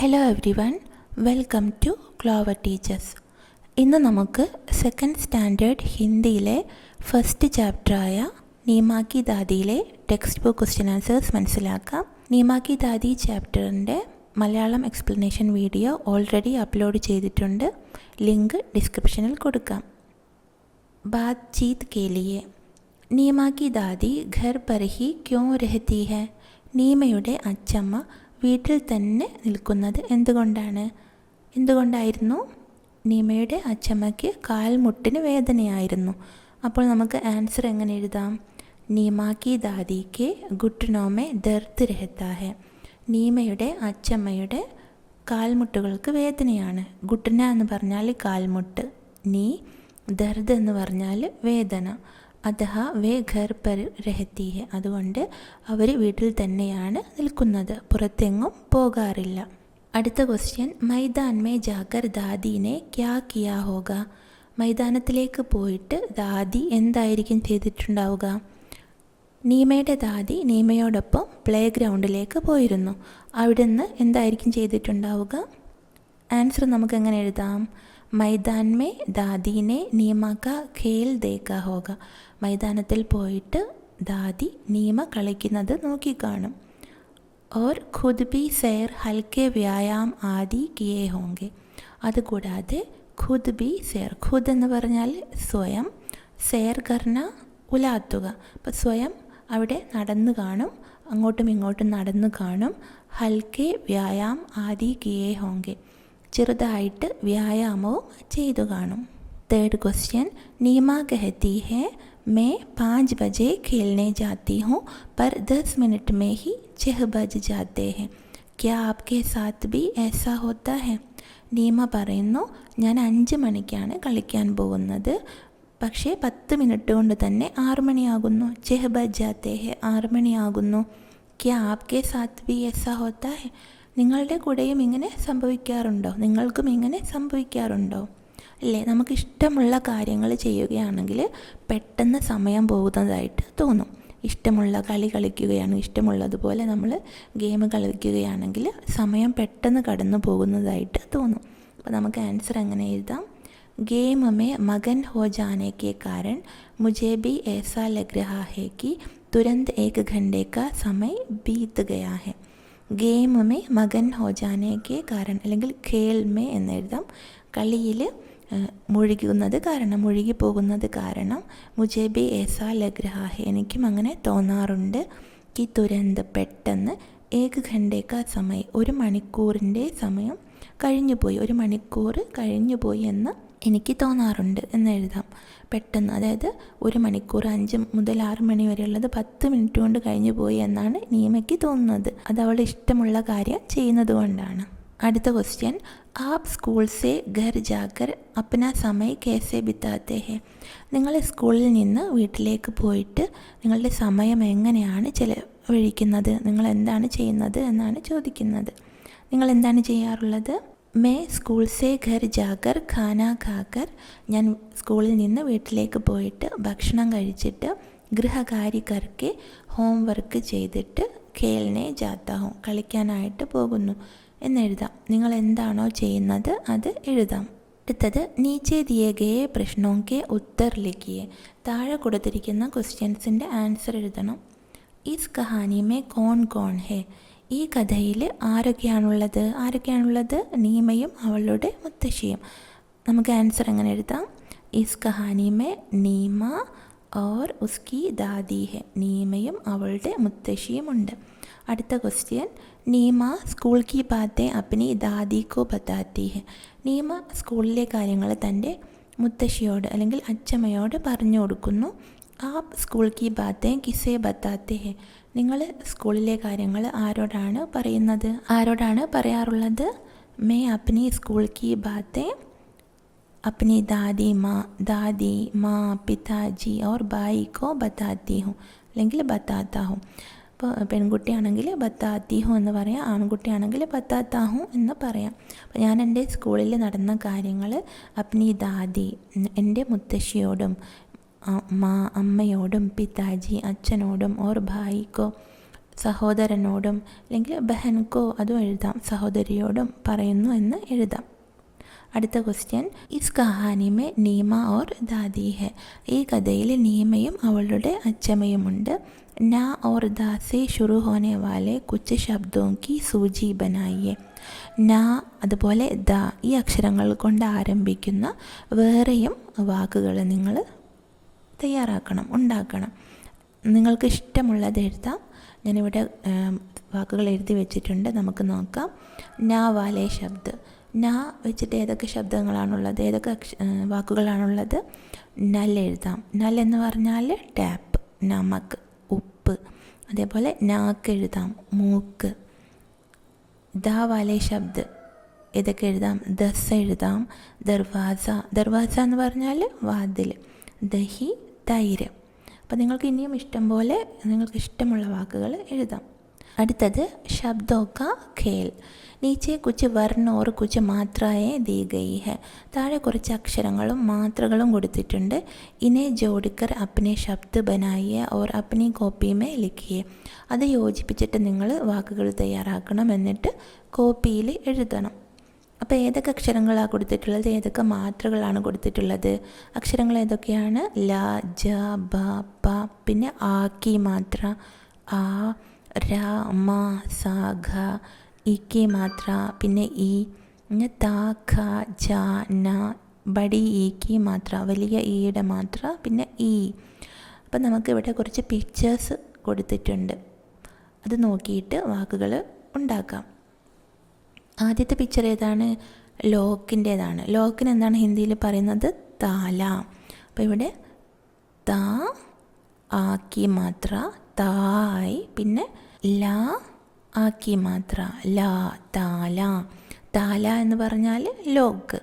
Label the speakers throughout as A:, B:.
A: Hello everyone, welcome to clover teachers. ഇന്ന് നമുക്ക് second standard ഹിന്ദിയിലെ ഫസ്റ്റ് ചാപ്റ്ററായ നീമാ കി ദാദിയിലെ ടെക്സ്റ്റ് ബുക്ക് ക്വസ്റ്റ്യൻ ആൻസേഴ്സ് മനസ്സിലാക്കാം. നീമാ കി ദാദി ചാപ്റ്ററിൻ്റെ Malayalam explanation video already upload ചെയ്തിട്ടുണ്ട്. ലിങ്ക് ഡിസ്ക്രിപ്ഷനിൽ കൊടുക്കാം. ബാത്ചീത് കെ ലിയെ നീമാ കി ദാദി ഘർ പർ ഹി ക്യോं രഹതി ഹൈ? നീമയുടെ അച്ചമ്മ വീട്ടിൽ തന്നെ നിൽക്കുന്നത് എന്തുകൊണ്ടായിരുന്നു? നീമയുടെ അച്ചമ്മയ്ക്ക് കാൽമുട്ടിന് വേദനയായിരുന്നു. അപ്പോൾ നമുക്ക് ആൻസർ എങ്ങനെ എഴുതാം? നീമാ കി ദാദിക്ക് ഘുട്നോ മേ ദർദ് രഹതാ ഹൈ. നീമയുടെ അച്ചമ്മയുടെ കാൽമുട്ടുകൾക്ക് വേദനയാണ്. ഘുട്ന എന്ന് പറഞ്ഞാൽ കാൽമുട്ട്, നീ ദർദ് എന്ന് പറഞ്ഞാൽ വേദന. അഥ വേ ഘർ പർ രഹത്തി ഹെ, അതുകൊണ്ട് അവർ വീട്ടിൽ തന്നെയാണ് നിൽക്കുന്നത്, പുറത്തെങ്ങും പോകാറില്ല. അടുത്ത ക്വസ്റ്റ്യൻ, മൈദാൻ മേ ജാകർ ദാദീനെ ക്യാ കിയാ ഹോഗ? മൈതാനത്തിലേക്ക് പോയിട്ട് ദാദി എന്തായിരിക്കും ചെയ്തിട്ടുണ്ടാവുക? നീമയുടെ ദാദി നീമയോടൊപ്പം പ്ലേ ഗ്രൗണ്ടിലേക്ക് പോയിരുന്നു. അവിടുന്ന് എന്തായിരിക്കും ചെയ്തിട്ടുണ്ടാവുക? ആൻസർ നമുക്ക് എങ്ങനെ എഴുതാം? മൈദാൻ മേ ദാദീനെ നീമ കാ ഖേൽ ദേഖാ ഹോഗ. മൈതാനത്തിൽ പോയിട്ട് ദാദി നീമ കളിക്കുന്നത് നോക്കിക്കാണും. ഓർ ഖുദ് ബി സൈർ ഹൽക്കെ വ്യായാം ആദി കിയേ ഹോങ്കെ. അതുകൂടാതെ ഖുദ് ബി സൈർ, ഖുദ് എന്ന് പറഞ്ഞാൽ സ്വയം, സൈർ കർണ ഉലാത്തുക. അപ്പം സ്വയം അവിടെ നടന്നു കാണും, അങ്ങോട്ടും ഇങ്ങോട്ടും നടന്നു കാണും. ഹൽക്കെ വ്യായാം ആദി കിയേ ഹോങ്കെ, ചെറുതായിട്ട് വ്യായാമവും ചെയ്തു കാണും. തേർഡ് ക്വസ്റ്റ്യൻ, നീമ കഹത്തി ഹെ मैं 5 बजे खेलने जाती हूँ पर 10 मिनट में ही 6 बज जाते हैं. क्या आपके साथ भी ऐसा होता है? നീമ പറയുന്നു, ഞാൻ 5 മണിക്കാണ് കളിക്കാൻ പോകുന്നത്, പക്ഷേ 10 മിനിറ്റ് കൊണ്ട് തന്നെ 6 മണിയാകുന്നു. 6 बज जाते हैं, 6 മണിയാകുന്നു. क्या आपके साथ भी ऐसा होता है? നിങ്ങളുടെ കൂടെയും ഇങ്ങനെ സംഭവിക്കാറുണ്ടോ? നിങ്ങൾക്കും ഇങ്ങനെ സംഭവിക്കാറുണ്ടോ? അല്ലേ, നമുക്കിഷ്ടമുള്ള കാര്യങ്ങൾ ചെയ്യുകയാണെങ്കിൽ പെട്ടെന്ന് സമയം പോകുന്നതായിട്ട് തോന്നും. ഇഷ്ടമുള്ള കളി കളിക്കുകയാണ്, ഇഷ്ടമുള്ളതുപോലെ നമ്മൾ ഗെയിം കളിക്കുകയാണെങ്കിൽ സമയം പെട്ടെന്ന് കടന്നു പോകുന്നതായിട്ട് തോന്നും. അപ്പോൾ നമുക്ക് ആൻസർ എങ്ങനെ എഴുതാം? गेम में मगन हो जाने के कारण मुझे भी ऐसा लग रहा है कि तुरंत 1 घंटे का समय बीत गया है. ഗെയിം മേ മകൻ ഹോ ജാനെ കെ കാരണം, അല്ലെങ്കിൽ ഖേൽ മേ എന്ന് എഴുതാം. കളിയിൽ മുഴുകി പോകുന്നത് കാരണം മുझे भी ऐसा लग रहा है, എനിക്കും അങ്ങനെ തോന്നാറുണ്ട്. कि तुरंत പെട്ടെന്ന്, 1 घंटे का समय 1 മണിക്കൂറിൻ്റെ സമയം കഴിഞ്ഞുപോയി, 1 മണിക്കൂർ കഴിഞ്ഞുപോയി എന്ന് എനിക്ക് തോന്നാറുണ്ട് എന്ന് എഴുതാം. പെട്ടെന്ന്, അതായത് 1 മണിക്കൂർ 5 മുതൽ 6 മണി വരെയുള്ളത് 10 മിനിറ്റ് കൊണ്ട് കഴിഞ്ഞു പോയി എന്നാണ് നീമയ്ക്ക് തോന്നുന്നത്. അത് അവളുടെ ഇഷ്ടമുള്ള കാര്യം ചെയ്യുന്നത് കൊണ്ടാണ്. അടുത്ത ക്വസ്റ്റ്യൻ, ആപ് സ്കൂൾ സേ ഘർ ജാക്കർ അപ്നാ സമയ് കേസെ ബിതാത്തെ ഹെ? നിങ്ങൾ സ്കൂളിൽ നിന്ന് വീട്ടിലേക്ക് പോയിട്ട് നിങ്ങളുടെ സമയം എങ്ങനെയാണ് ചെലവഴിക്കുന്നത്, നിങ്ങൾ എന്താണ് ചെയ്യുന്നത് എന്നാണ് ചോദിക്കുന്നത്. നിങ്ങൾ എന്താണ് ചെയ്യാറുള്ളത്? മേ സ്കൂൾ സേ ഘർ ജാകർ ഖാന ഖാക്കർ, ഞാൻ സ്കൂളിൽ നിന്ന് വീട്ടിലേക്ക് പോയിട്ട് ഭക്ഷണം കഴിച്ചിട്ട് ഗൃഹകാര്യ കർക്കെ ഹോംവർക്ക് ചെയ്തിട്ട് ഖേൽനെ ജാത്താ ഹൂം, കളിക്കാനായിട്ട് പോകുന്നു എന്നെഴുതാം. നിങ്ങൾ എന്താണോ ചെയ്യുന്നത് അത് എഴുതാം. അടുത്തത്, നീച്ചെ ദിയേ ഗയേ പ്രശ്നോ കെ ഉത്തർ ലിഖിയേ. താഴെ കൊടുത്തിരിക്കുന്ന ക്വസ്റ്റ്യൻസിൻ്റെ ആൻസർ എഴുതണം. ഇസ് കഹാനി മേ കോൺ കോൺ ഹേ? ഈ കഥയിൽ ആരൊക്കെയാണുള്ളത്? നീമയും അവളുടെ മുത്തശ്ശിയും. നമുക്ക് ആൻസർ എങ്ങനെ എഴുതാം? ഇസ് കഹാനി മേ നീമ ഓർ ഉസ്കി ദാദി ഹെ. നീമയും അവളുടെ മുത്തശ്ശിയും ഉണ്ട്. അടുത്ത ക്വസ്റ്റ്യൻ, നീമ സ്കൂൾ കി ബാത്തേ അപ്നി ദാദി കോ ബതാത്തി ഹെ. നീമ സ്കൂളിലെ കാര്യങ്ങൾ തൻ്റെ മുത്തശ്ശിയോട് അല്ലെങ്കിൽ അച്ചമ്മയോട് പറഞ്ഞു കൊടുക്കുന്നു. ആപ് സ്കൂൾ കി ബാത്തേ കിസേ ബതാത്തെ ഹെ? നിങ്ങൾ സ്കൂളിലെ കാര്യങ്ങൾ ആരോടാണ് പറയുന്നത്, ആരോടാണ് പറയാറുള്ളത്? മേ അപ്നി സ്കൂൾ കി ബാത്തേ അപ്നി ദാദി മാ പിതാജി ഓർ ഭായി കോ ബതാത്തി ഹൂം, അല്ലെങ്കിൽ ബതാത്താ ഹൂം. അപ്പോൾ പെൺകുട്ടിയാണെങ്കിൽ ബത്താത്തി ഹൂ എന്ന് പറയാം, ആൺകുട്ടിയാണെങ്കിൽ ബത്താത്താ ഹൂ എന്ന് പറയാം. അപ്പോൾ ഞാൻ എൻ്റെ സ്കൂളിൽ നടന്ന കാര്യങ്ങൾ അപ്നി ദാദി, എൻ്റെ മുത്തശ്ശിയോടും, അമ്മയോടും, പിതാജി അച്ഛനോടും, ഓർ ഭായിക്കോ സഹോദരനോടും അല്ലെങ്കിൽ ബഹൻകോ അതും എഴുതാം, സഹോദരിയോടും പറയുന്നു എന്ന് എഴുതാം. അടുത്ത ക്വസ്റ്റ്യൻ, ഇസ് കഹാനിമേ നീമ ഓർ ദാദി ഹെ. ഈ കഥയിൽ നീമയും അവളുടെ അച്ഛമ്മയുമുണ്ട്. നാ ഓർ ദാ സെ ശുരു ഹോനെ വാലെ കുച്ച് ശബ്ദോं की സൂചി ബനായിയെ. നാ അതുപോലെ ദ ഈ അക്ഷരങ്ങൾ കൊണ്ട് ആരംഭിക്കുന്ന വേറെയും വാക്കുകൾ നിങ്ങൾ തയ്യാറാക്കണം, ഉണ്ടാക്കണം. നിങ്ങൾക്ക് ഇഷ്ടമുള്ളത് എഴുതാം. ഞാനിവിടെ വാക്കുകൾ എഴുതി വെച്ചിട്ടുണ്ട്, നമുക്ക് നോക്കാം. നാ വാലെ ശബ്ദ്, നാ വെച്ചിട്ട് ഏതൊക്കെ ശബ്ദങ്ങളാണുള്ളത്, ഏതൊക്കെ വാക്കുകളാണുള്ളത്? നൽ എഴുതാം. നൽ എന്ന് പറഞ്ഞാൽ ടാപ്പ്, നമക്ക്, ഉപ്പ്. അതേപോലെ നാക്ക് എഴുതാം, മൂക്ക്. ദാ വാലെ ശബ്ദ് ഏതൊക്കെ എഴുതാം? ദസ് എഴുതാം, ദർവാസ, ദർവാസ എന്ന് പറഞ്ഞാൽ വാതിൽ, ദഹി, തൈര്. അപ്പോൾ നിങ്ങൾക്ക് ഇനിയും ഇഷ്ടം പോലെ നിങ്ങൾക്ക് ഇഷ്ടമുള്ള വാക്കുകൾ എഴുതാം. അടുത്തത് ശബ്ദോं का खेल. നീച്ചെ കുച്ച് വർണ്ണ ഓർ കുച്ച് മാത്രയെ ദീ ഗയി ഹെ. താഴെ കുറച്ച് അക്ഷരങ്ങളും മാത്രകളും കൊടുത്തിട്ടുണ്ട്. ഇനെ ജോഡിക്കർ അപ്നെ ശബ്ദ് ബനായിയെ ഓർ അപ്നി കോപ്പി മേ ലിഖിയെ. അത് യോജിപ്പിച്ചിട്ട് നിങ്ങൾ വാക്കുകൾ തയ്യാറാക്കണം, എന്നിട്ട് കോപ്പിയിൽ എഴുതണം. അപ്പോൾ ഏതൊക്കെ അക്ഷരങ്ങളാണ് കൊടുത്തിട്ടുള്ളത്, ഏതൊക്കെ മാത്രകളാണ് കൊടുത്തിട്ടുള്ളത്? അക്ഷരങ്ങൾ ഏതൊക്കെയാണ്? ല, ജ, ബ, പ. പിന്നെ ആക്കി മാത്ര, ആ, ര, മ, സ, ഘ. ഇക്കി മാത്ര, പിന്നെ ഈ, പിന്നെ ത, ഖ, ജ, ന. ബടി ഈക്കി മാത്ര, വലിയ ഈയുടെ മാത്ര, പിന്നെ ഈ. അപ്പം നമുക്കിവിടെ കുറച്ച് പിക്ചേഴ്സ് കൊടുത്തിട്ടുണ്ട്, അത് നോക്കിയിട്ട് വാക്കുകൾ ഉണ്ടാക്കാം. ആദ്യത്തെ പിക്ചർ ഏതാണ്? ലോക്കിൻ്റേതാണ്. ലോക്കിന് എന്താണ് ഹിന്ദിയിൽ പറയുന്നത്? താല. അപ്പോൾ ഇവിടെ ത, ആക്കി മാത്ര, തായി, പിന്നെ ല, ആക്കി മാത്ര, ല, താല. താല എന്ന് പറഞ്ഞാൽ ലോക്ക്.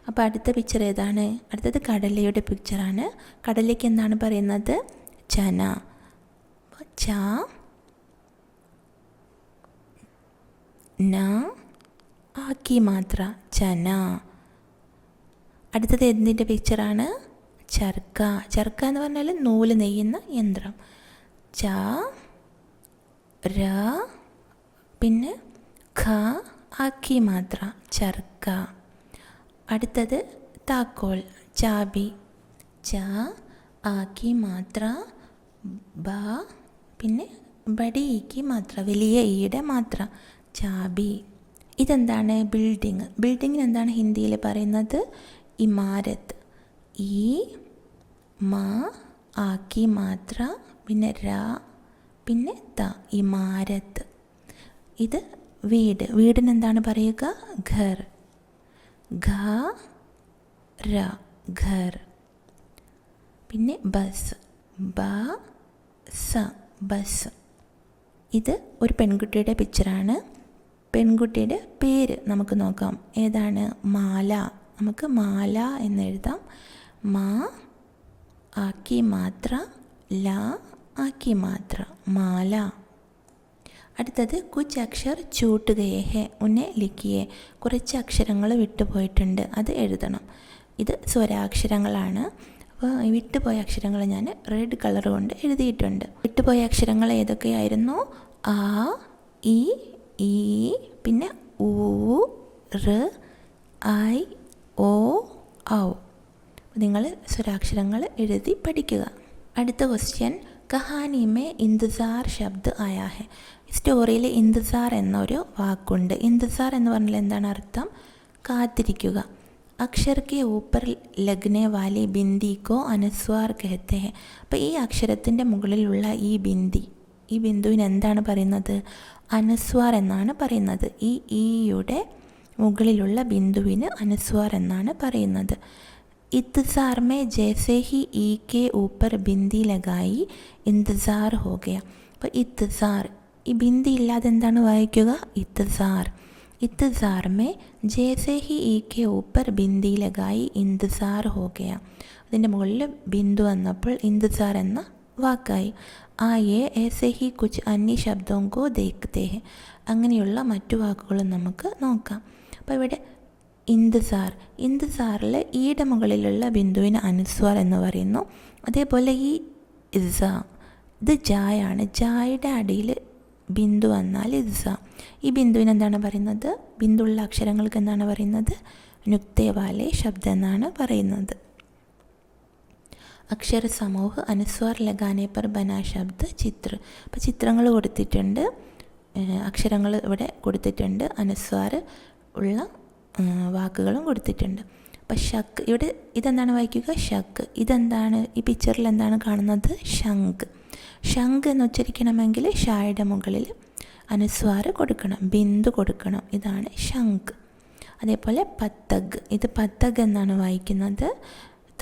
A: അപ്പോൾ അടുത്ത പിക്ചർ ഏതാണ്? അടുത്തത് കടലയുടെ പിക്ചറാണ്. കടലയ്ക്ക് എന്താണ് പറയുന്നത്? ചന. ച, ന, ആക്കി മാത്ര, ചന. അടുത്തത് എന്തിൻ്റെ പിക്ചറാണ്? ചർക്ക. ചർക്ക എന്ന് പറഞ്ഞാൽ നൂല് നെയ്യുന്ന യന്ത്രം. ച, ര, പിന്നെ ഖ, ആക്കി മാത്ര, ചർക്ക. അടുത്തത് താക്കോൽ, ചാബി. ച, ആക്കി മാത്ര, ബ, പിന്നെ ബടി ഈക്കി മാത്ര, വലിയ ഈയുടെ മാത്ര, ചാബി. ഇതെന്താണ്? ബിൽഡിങ്. ബിൽഡിങ്ങിന് എന്താണ് ഹിന്ദിയിൽ പറയുന്നത്? ഇമാരത്ത്. ഈ, മ, ആക്കി മാത്ര, പിന്നെ ര, പിന്നെ ത, ഇമാരത്ത്. ഇത് വീട്. വീടിന് എന്താണ് പറയുക? ഘർ. ഘ, ര, ഘർ. പിന്നെ ബസ്, ബ, സ, ബസ്. ഇത് ഒരു പെൺകുട്ടിയുടെ പിക്ചറാണ്. പെൺകുട്ടിയുടെ പേര് നമുക്ക് നോക്കാം. ഏതാണ്? മാല. നമുക്ക് മാല എന്ന് എഴുതാം. മാ, ആക്കി മാത്ര, ല, ആക്കി മാത്ര, മാല. അടുത്തത് കുച്ച് അക്ഷർ ചൂട്ട് ഗയേ ഹെ ഉന്നെ ലിഖിയെ. കുറച്ച് അക്ഷരങ്ങൾ വിട്ടുപോയിട്ടുണ്ട്, അത് എഴുതണം. ഇത് സ്വരാക്ഷരങ്ങളാണ്. അപ്പോൾ വിട്ടുപോയ അക്ഷരങ്ങൾ ഞാൻ റെഡ് കളർ കൊണ്ട് എഴുതിയിട്ടുണ്ട്. വിട്ടുപോയ അക്ഷരങ്ങൾ ഏതൊക്കെയായിരുന്നു? ആ, ഇ, ഈ, പിന്നെ ഊ, റ്, ഐ, ഓ, ഔ. നിങ്ങൾ സ്വരാക്ഷരങ്ങൾ എഴുതി പഠിക്കുക. അടുത്ത ക്വസ്റ്റ്യൻ, കഹാനി മേ ഇന്തുസാർ ശബ്ദ് ആയാ ഹെ. സ്റ്റോറിയിൽ ഇന്തുസാർ എന്നൊരു വാക്കുണ്ട്. ഇന്തുസാർ എന്ന് പറഞ്ഞാൽ എന്താണ് അർത്ഥം? കാത്തിരിക്കുക. അക്ഷർ കെ ഊപ്പർ ലഗ്നെ വാലി ബിന്ദി കോ അനുസ്വാർ കഹത്തെ ഹെ. അപ്പോൾ ഈ അക്ഷരത്തിൻ്റെ മുകളിലുള്ള ഈ ബിന്ദുവിന് എന്താണ് പറയുന്നത്? അനുസ്വാർ എന്നാണ് പറയുന്നത്. ഈ ഈയുടെ മുകളിലുള്ള ബിന്ദുവിന് അനുസ്വാർ എന്നാണ് പറയുന്നത്. इंतज़ार में जैसे ही ई के ऊपर बिंदी लगाई इंतज़ार हो गया. അപ്പോൾ ഇത്തസാർ, ഈ ബിന്ദി ഇല്ലാതെ എന്താണ് വായിക്കുക? ഇത്തസാർ. इंतज़ार में जैसे ही ई के ऊपर बिंदी लगाई इंतज़ार हो गया. അതിൻ്റെ മുകളിൽ ബിന്ദു വന്നപ്പോൾ इंतज़ार എന്ന വാക്കായി. ആയേ ऐसे ही कुछ अन्य शब्दों को देखते हैं. അങ്ങനെയുള്ള മറ്റു വാക്കുകളും നമുക്ക് നോക്കാം. അപ്പോൾ ഇവിടെ ഇന്തുസാറിൽ ഈയുടെ മുകളിലുള്ള ബിന്ദുവിന് അനുസ്വാർ എന്ന് പറയുന്നു. അതേപോലെ ഈ ഇസ, ഇത് ജായാണ്. ജായുടെ അടിയിൽ ബിന്ദു വന്നാൽ ഇസ. ഈ ബിന്ദുവിന് എന്താണ് പറയുന്നത്? ബിന്ദുള്ള അക്ഷരങ്ങൾക്ക് എന്താണ് പറയുന്നത്? നുക്തേ വാലെ ശബ്ദം എന്നാണ് പറയുന്നത്. അക്ഷര സമൂഹ് അനുസ്വാർ ലഗാനെ പർ ബനാ ശബ്ദ ചിത്ര. അപ്പോൾ ചിത്രങ്ങൾ കൊടുത്തിട്ടുണ്ട്, അക്ഷരങ്ങൾ ഇവിടെ കൊടുത്തിട്ടുണ്ട്, അനുസ്വാർ ഉള്ള വാക്കുകളും കൊടുത്തിട്ടുണ്ട്. അപ്പോൾ ഷക്ക്, ഇവിടെ ഇതെന്താണ് വായിക്കുക? ഷക്ക്. ഇതെന്താണ്? ഈ പിക്ചറിൽ എന്താണ് കാണുന്നത്? ശംഖ്. ശംഖ് എന്ന് ഉച്ചരിക്കണമെങ്കിൽ ഷായുടെ മുകളിൽ അനുസ്വാർ കൊടുക്കണം, ബിന്ദു കൊടുക്കണം. ഇതാണ് ശംഖ്. അതേപോലെ പത്തഗ്. ഇത് പത്തഗ് എന്നാണ് വായിക്കുന്നത്.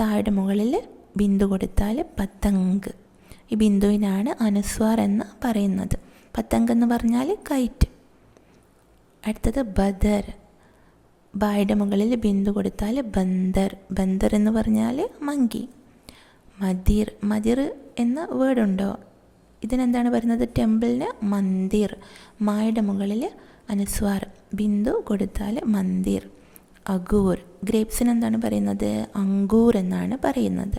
A: താഴെ മുകളിൽ ബിന്ദു കൊടുത്താൽ പത്തങ്ക്. ഈ ബിന്ദുവിനാണ് അനുസ്വാർ എന്ന് പറയുന്നത്. പത്തങ്ക് എന്ന് പറഞ്ഞാൽ കൈറ്റ്. അടുത്തത് ബദർ. ബായുടെ മുകളിൽ ബിന്ദു കൊടുത്താൽ ബന്ദർ. ബന്ദർ എന്ന് പറഞ്ഞാൽ മങ്കി. മദിർ. മദിർ എന്ന വേർഡുണ്ടോ? ഇതിനെന്താണ് പറയുന്നത്? ടെമ്പിളിന് മന്ദിർ. മായുടെ മുകളിൽ അനുസ്വാർ ബിന്ദു കൊടുത്താൽ മന്ദിർ. അഗൂർ. ഗ്രേപ്സിന് എന്താണ് പറയുന്നത്? അങ്കൂർ എന്നാണ് പറയുന്നത്.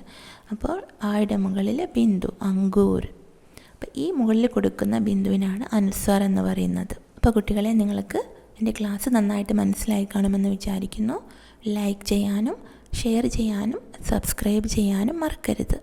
A: അപ്പോൾ ആയുടെ മുകളിൽ ബിന്ദു, അങ്കൂർ. അപ്പോൾ ഈ മുകളിൽ കൊടുക്കുന്ന ബിന്ദുവിനാണ് അനുസ്വാർ എന്ന് പറയുന്നത്. അപ്പോൾ കുട്ടികളെ, നിങ്ങൾക്ക് എൻ്റെ ക്ലാസ് നന്നായിട്ട് മനസ്സിലായി കാണുമെന്ന് വിചാരിക്കുന്നു. ലൈക്ക് ചെയ്യാനും ഷെയർ ചെയ്യാനും സബ്സ്ക്രൈബ് ചെയ്യാനും മറക്കരുത്.